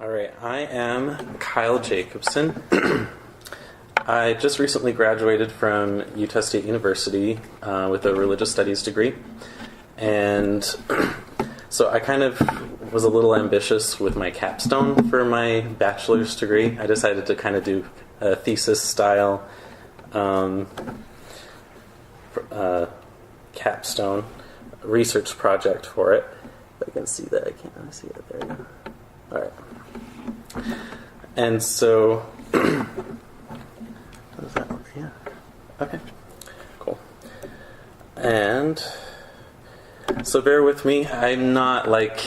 All right, I am Kyle Jacobsen. I just recently graduated from Utah State University with a religious studies degree. And so I kind of was a little ambitious with my capstone for my bachelor's degree. I decided to kind of do a thesis style capstone research project for it. If I can see that, I can't really see it. There you go. All right. And so, what is that over here? Okay, cool. And so bear with me. I'm not like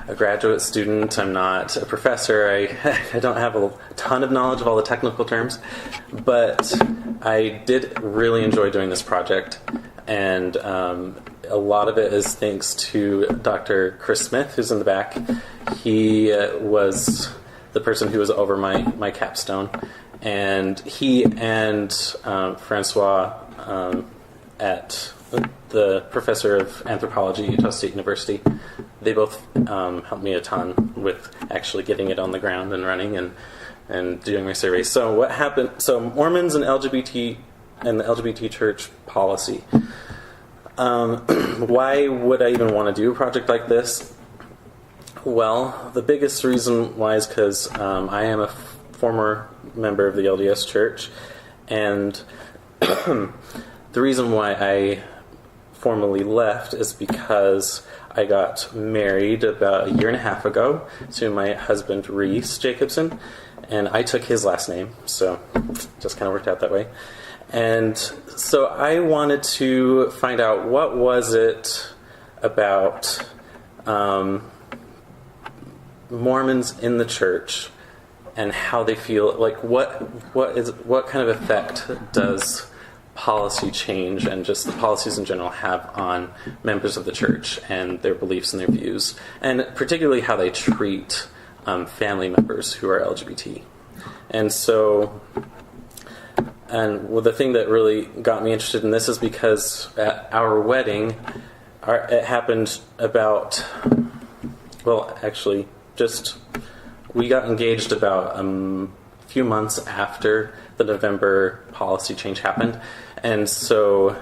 a graduate student. I'm not a professor. I don't have a ton of knowledge of all the technical terms, but I did really enjoy doing this project. And a lot of it is thanks to Dr. Chris Smith, who's in the back. He was the person who was over my capstone. And he and Francois at the professor of anthropology at Utah State University, they both helped me a ton with actually getting it on the ground and running and doing my surveys. So what happened? So Mormons and LGBT and the LGBT church policy. Why would I even want to do a project like this? Well, the biggest reason why is because I am a former member of the LDS Church, and the reason why I formally left is because I got married about a year and a half ago to my husband, Reese Jacobsen, and I took his last name, so it just kind of worked out that way. And so I wanted to find out what was it about Mormons in the church and how they feel, like what kind of effect does policy change and just the policies in general have on members of the church and their beliefs and their views, and particularly how they treat family members who are LGBT. And so, the thing that really got me interested in this is because at our wedding, it happened about, we got engaged about a few months after the November policy change happened. And so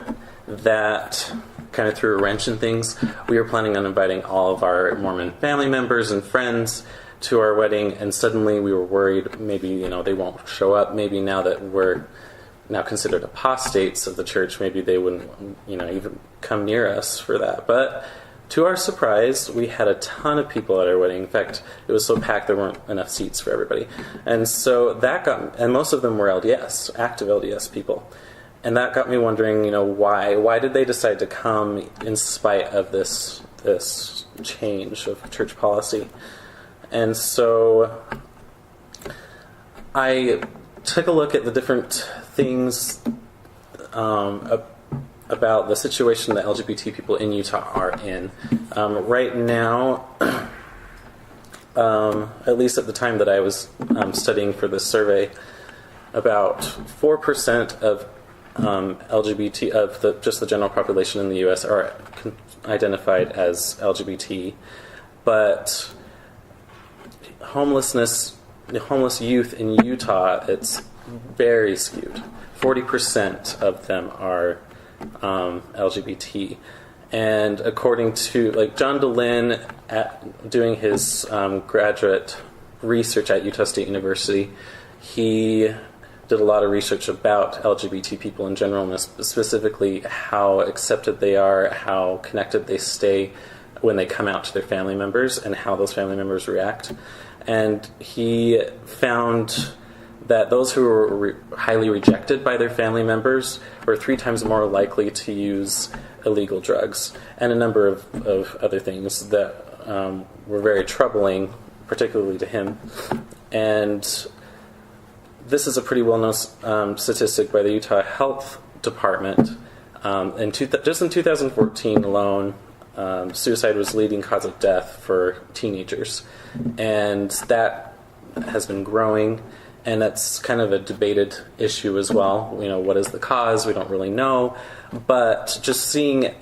that kind of threw a wrench in things. We were planning on inviting all of our Mormon family members and friends to our wedding, and suddenly we were worried maybe, they won't show up. Maybe now that we're now considered apostates of the church, maybe they wouldn't, even come near us for that. But to our surprise, we had a ton of people at our wedding. In fact, it was so packed there weren't enough seats for everybody. And so and most of them were LDS, active LDS people. And that got me wondering, why? Why did they decide to come in spite of this change of church policy? And so I took a look at the different things about the situation that LGBT people in Utah are in. Right now, at least at the time that I was studying for this survey, about 4% of LGBT, of just the general population in the U.S. are identified as LGBT, but the homeless youth in Utah, it's very skewed. 40% of them are LGBT. And according to John DeLynn, doing his graduate research at Utah State University, he did a lot of research about LGBT people in general, and specifically how accepted they are, how connected they stay when they come out to their family members, and how those family members react. And he found that those who were highly rejected by their family members were 3 times more likely to use illegal drugs, and a number of other things that were very troubling, particularly to him. And this is a pretty well-known statistic by the Utah Health Department. Just in 2014 alone, suicide was the leading cause of death for teenagers. And that has been growing. And that's kind of a debated issue as well. What is the cause? We don't really know. But just seeing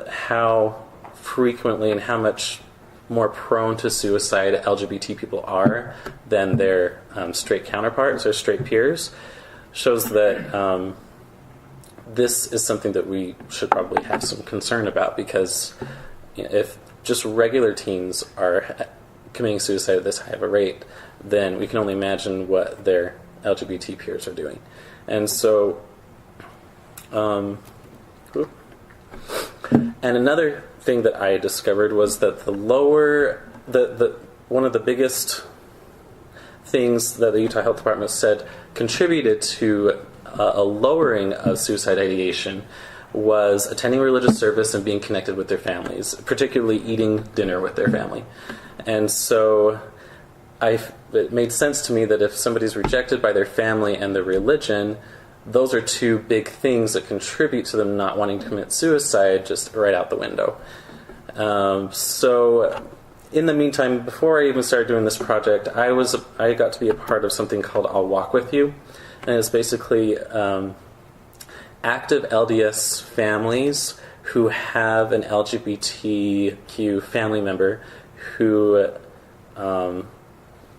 how frequently and how much more prone to suicide LGBT people are than their straight counterparts or straight peers shows that this is something that we should probably have some concern about, because if just regular teens are committing suicide at this high of a rate, then we can only imagine what their LGBT peers are doing. And so, and another thing that I discovered was that one of the biggest things that the Utah Health Department said contributed to a lowering of suicide ideation was attending religious service and being connected with their families, particularly eating dinner with their family. And so it made sense to me that if somebody's rejected by their family and their religion, those are two big things that contribute to them not wanting to commit suicide just right out the window. So in the meantime, before I even started doing this project, I got to be a part of something called I'll Walk With You. And it's basically active LDS families who have an LGBTQ family member who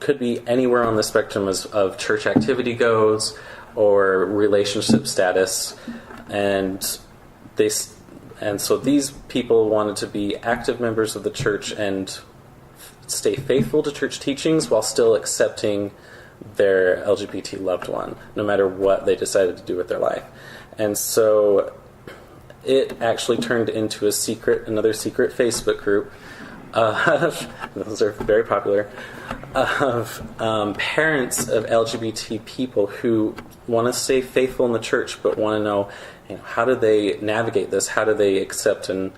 could be anywhere on the spectrum of church activity goes or relationship status, and so these people wanted to be active members of the church and stay faithful to church teachings while still accepting their LGBT loved one, no matter what they decided to do with their life. And so it actually turned into another secret Facebook group. Those are very popular, of parents of LGBT people who want to stay faithful in the church but want to know, how do they navigate this? How do they accept and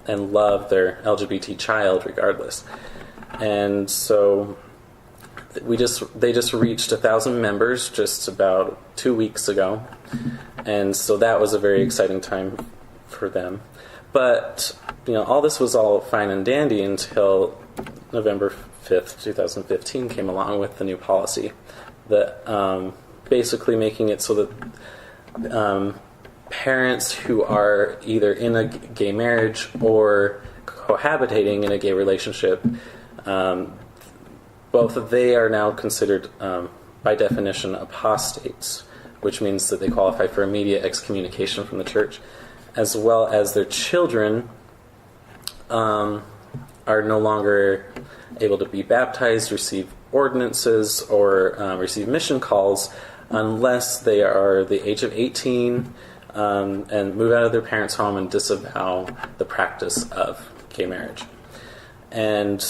love their LGBT child regardless? And so they just reached 1,000 members just about 2 weeks ago, and so that was a very exciting time for them. But all this was all fine and dandy until November 5th, 2015 came along with the new policy that basically making it so that parents who are either in a gay marriage or cohabitating in a gay relationship, both they are now considered, by definition, apostates, which means that they qualify for immediate excommunication from the church, as well as their children are no longer able to be baptized, receive ordinances, or receive mission calls unless they are the age of 18 and move out of their parents' home and disavow the practice of gay marriage. And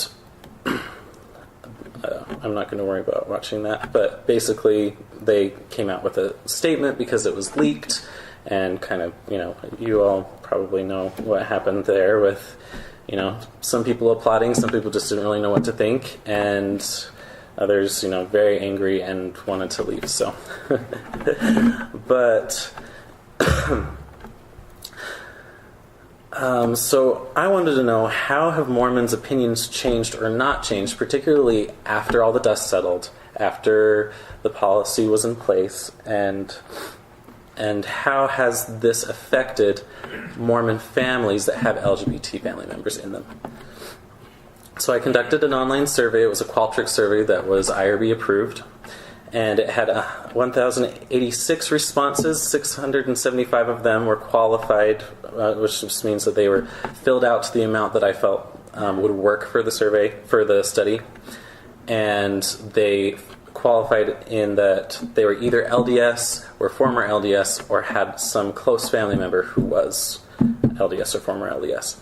I'm not going to worry about watching that, but basically they came out with a statement because it was leaked, and kind of, you all probably know what happened there with, some people applauding, some people just didn't really know what to think, and others, very angry and wanted to leave, so. But, so I wanted to know, how have Mormons' opinions changed or not changed, particularly after all the dust settled, after the policy was in place, and how has this affected Mormon families that have LGBT family members in them? So I conducted an online survey. It was a Qualtrics survey that was IRB approved, and it had 1,086 responses. 675 of them were qualified, which just means that they were filled out to the amount that I felt would work for the survey, for the study, and they qualified in that they were either LDS or former LDS or had some close family member who was LDS or former LDS.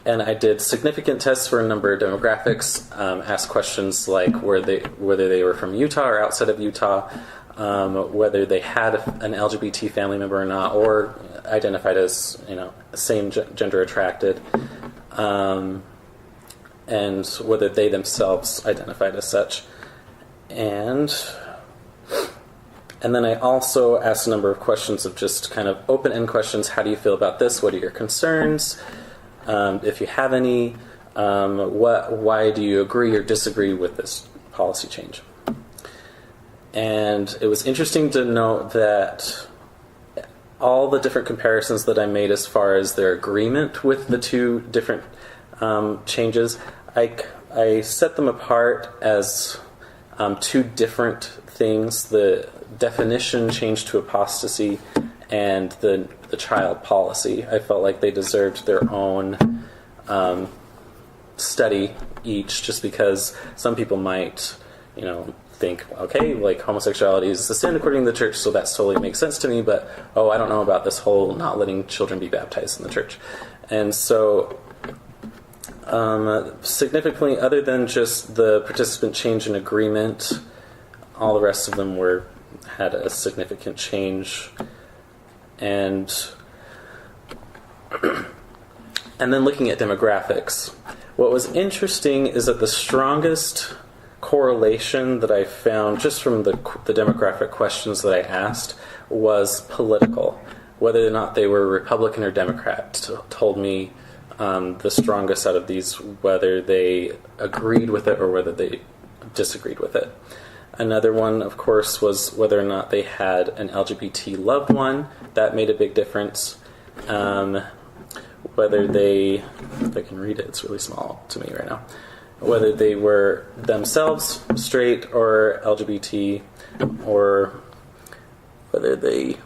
And I did significant tests for a number of demographics, asked questions like whether they were from Utah or outside of Utah, whether they had an LGBT family member or not, or identified as same gender attracted, and whether they themselves identified as such. And then I also asked a number of questions of just kind of open-end questions. How do you feel about this? What are your concerns? If you have any, why do you agree or disagree with this policy change? And it was interesting to note that all the different comparisons that I made as far as their agreement with the two different changes, I set them apart as two different things: the definition change to apostasy and the child policy. I felt like they deserved their own study each, just because some people might, think, okay, like homosexuality is the sin according to the church, so that totally makes sense to me, but I don't know about this whole not letting children be baptized in the church. And so significantly, other than just the participant change in agreement, all the rest of them had a significant change. And then looking at demographics, what was interesting is that the strongest correlation that I found just from the demographic questions that I asked was political. Whether or not they were Republican or Democrat told me the strongest out of these, whether they agreed with it or whether they disagreed with it. Another one, of course, was whether or not they had an LGBT loved one. That made a big difference. Whether they, if I can read it, it's really small to me right now. Whether they were themselves straight or LGBT, or whether they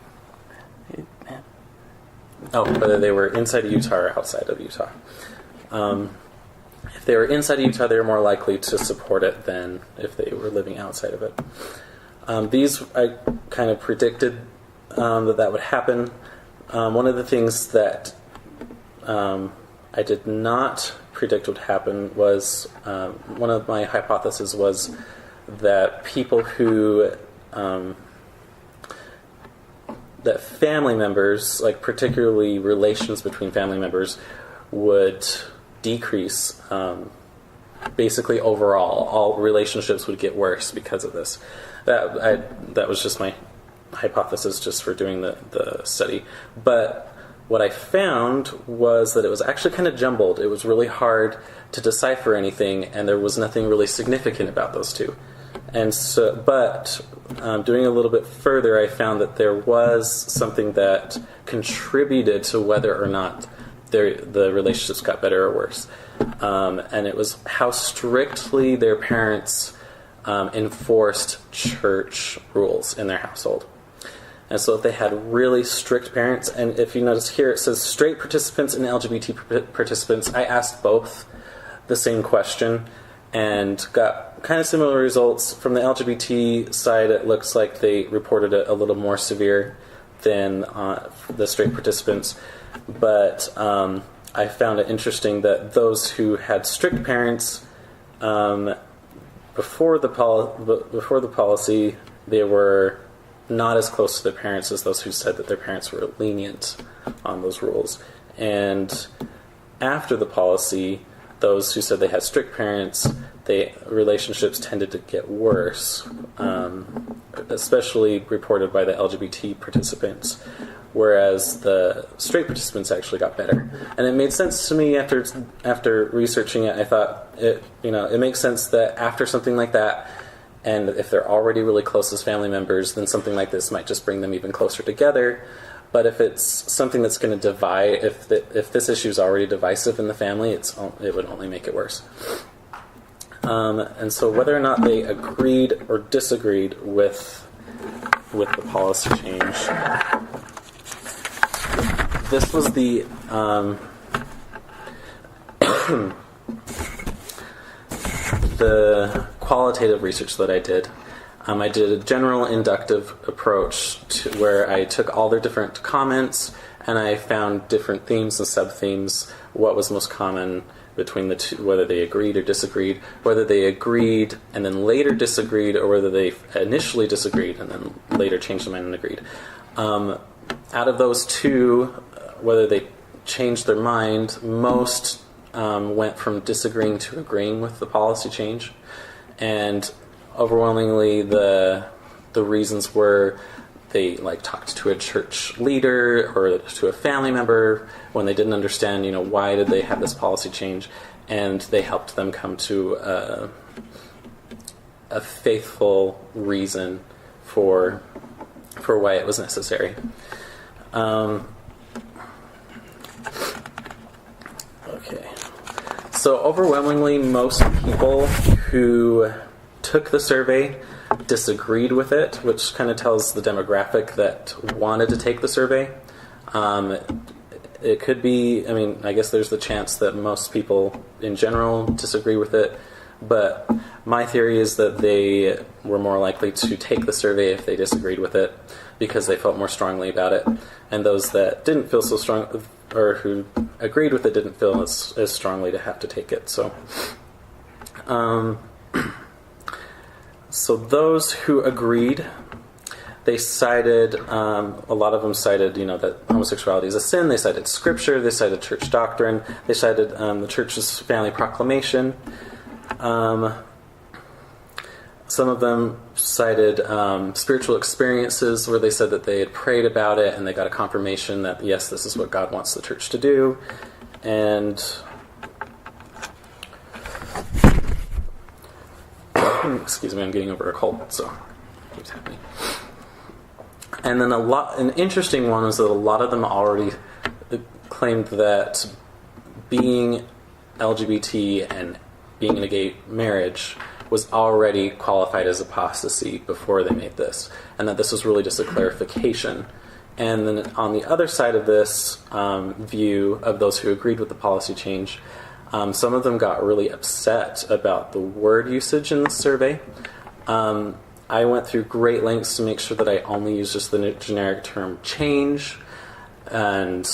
were inside of Utah or outside of Utah. If they were inside of Utah, they were more likely to support it than if they were living outside of it. These, I kind of predicted that would happen. One of the things that I did not predict would happen was, one of my hypotheses was that people who, that family members, like particularly relations between family members, would decrease. Basically, overall, all relationships would get worse because of this. That was just my hypothesis, just for doing the study. But what I found was that it was actually kind of jumbled. It was really hard to decipher anything, and there was nothing really significant about those two. And so, but doing a little bit further, I found that there was something that contributed to whether or not the relationships got better or worse. And it was how strictly their parents enforced church rules in their household. And so if they had really strict parents, and if you notice here it says straight participants and LGBT participants, I asked both the same question and got kind of similar results. From the LGBT side, it looks like they reported it a little more severe than the straight participants. But I found it interesting that those who had strict parents before the policy, they were not as close to their parents as those who said that their parents were lenient on those rules. And after the policy, those who said they had strict parents, relationships tended to get worse, especially reported by the LGBT participants, whereas the straight participants actually got better. And it made sense to me after researching it. I thought it makes sense that after something like that, and if they're already really close as family members, then something like this might just bring them even closer together. But if it's something that's going to divide, if this issue is already divisive in the family, it would only make it worse. And so whether or not they agreed or disagreed with the policy change, this was the the qualitative research that I did. I did a general inductive approach where I took all their different comments and I found different themes and sub-themes, what was most common between the two, whether they agreed or disagreed, whether they agreed and then later disagreed, or whether they initially disagreed and then later changed their mind and agreed. Out of those two, whether they changed their mind, most went from disagreeing to agreeing with the policy change. And overwhelmingly, the reasons were they talked to a church leader or to a family member when they didn't understand, why did they have this policy change, and they helped them come to a faithful reason for why it was necessary. Okay. So overwhelmingly, most people who took the survey disagreed with it, which kind of tells the demographic that wanted to take the survey. It could be, I guess there's the chance that most people in general disagree with it, but my theory is that they were more likely to take the survey if they disagreed with it because they felt more strongly about it, and those that didn't feel so strong, or who agreed with it, didn't feel as strongly to have to take it. So those who agreed, they cited, a lot of them cited, that homosexuality is a sin. They cited scripture. They cited church doctrine. They cited the church's family proclamation. Some of them cited spiritual experiences where they said that they had prayed about it and they got a confirmation that, yes, this is what God wants the church to do. And excuse me, I'm getting over a cold, so it keeps happening. And then an interesting one was that a lot of them already claimed that being LGBT and being in a gay marriage was already qualified as apostasy before they made this, and that this was really just a clarification. And then on the other side of this view of those who agreed with the policy change, some of them got really upset about the word usage in the survey. I went through great lengths to make sure that I only used just the generic term change, and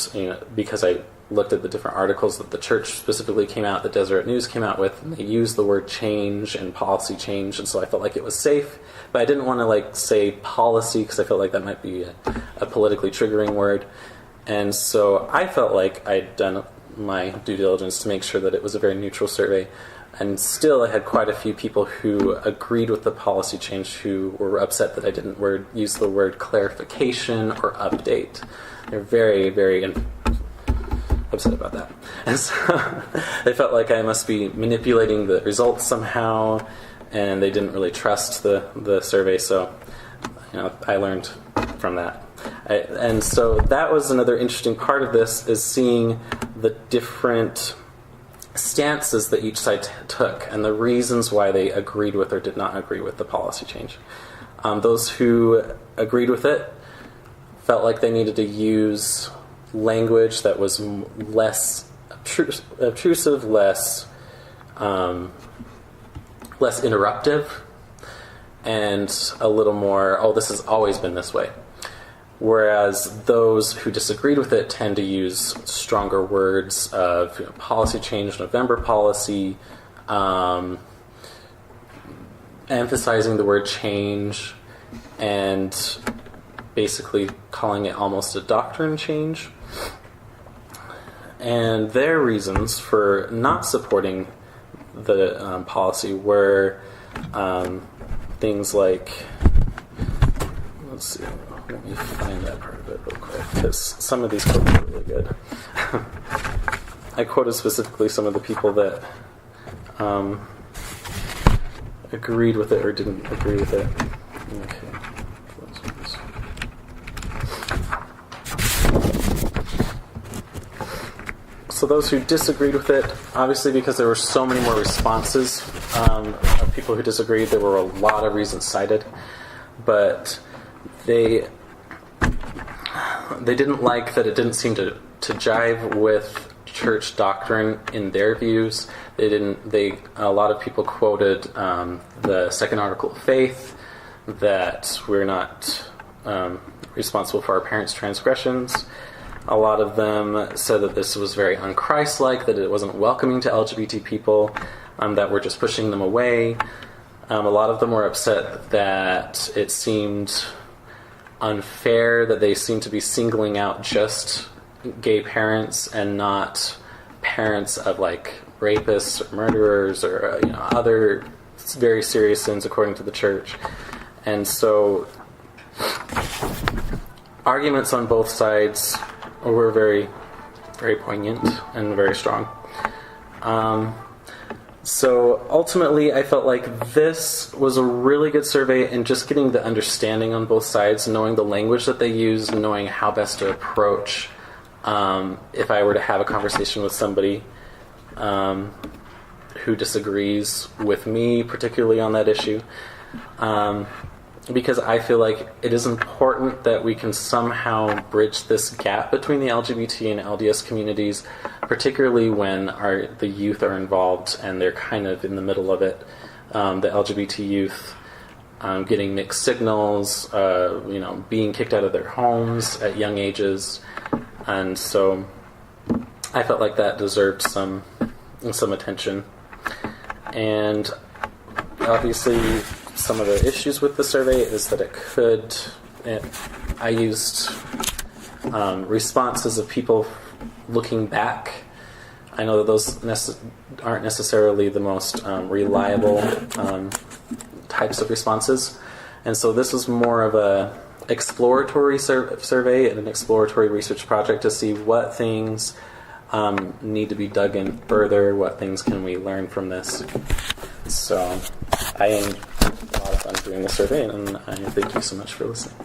because I looked at the different articles that the church specifically came out, the Deseret News came out with, and they used the word change and policy change, and so I felt like it was safe, but I didn't want to say policy because I felt like that might be a politically triggering word, and so I felt like I'd done my due diligence to make sure that it was a very neutral survey. And still, I had quite a few people who agreed with the policy change who were upset that I didn't use the word clarification or update. They're very, very upset about that. And so they felt like I must be manipulating the results somehow, and they didn't really trust the survey. So, I learned from that. And so that was another interesting part of this, is seeing the different stances that each side took and the reasons why they agreed with or did not agree with the policy change. Those who agreed with it felt like they needed to use language that was less obtrusive, less interruptive, and a little more, this has always been this way. Whereas those who disagreed with it tend to use stronger words of policy change, November policy, emphasizing the word change, and basically calling it almost a doctrine change. And their reasons for not supporting the policy were things like, let's see, let me find that part of it real quick, because some of these quotes are really good. I quoted specifically some of the people that agreed with it or didn't agree with it. Okay. So those who disagreed with it, obviously because there were so many more responses of people who disagreed, there were a lot of reasons cited, but they didn't like that it didn't seem to jive with church doctrine in their views. A lot of people quoted the second article of faith, that we're not responsible for our parents' transgressions. A lot of them said that this was very un-Christ-like, that it wasn't welcoming to LGBT people, that we're just pushing them away. A lot of them were upset that it seemed unfair, that they seemed to be singling out just gay parents and not parents of rapists or murderers or other very serious sins according to the church. And so arguments on both sides were very, very poignant and very strong. So ultimately, I felt like this was a really good survey, and just getting the understanding on both sides, knowing the language that they use, knowing how best to approach if I were to have a conversation with somebody who disagrees with me, particularly on that issue. Because I feel like it is important that we can somehow bridge this gap between the LGBT and LDS communities, particularly when the youth are involved and they're kind of in the middle of it. The LGBT youth getting mixed signals, being kicked out of their homes at young ages. And so I felt like that deserved some attention. And obviously, some of the issues with the survey is that I used responses of people looking back. I know that those aren't necessarily the most reliable types of responses, and so this was more of a exploratory survey and an exploratory research project to see what things need to be dug in further, what things can we learn from this. So I had a lot of fun doing the survey, and I thank you so much for listening.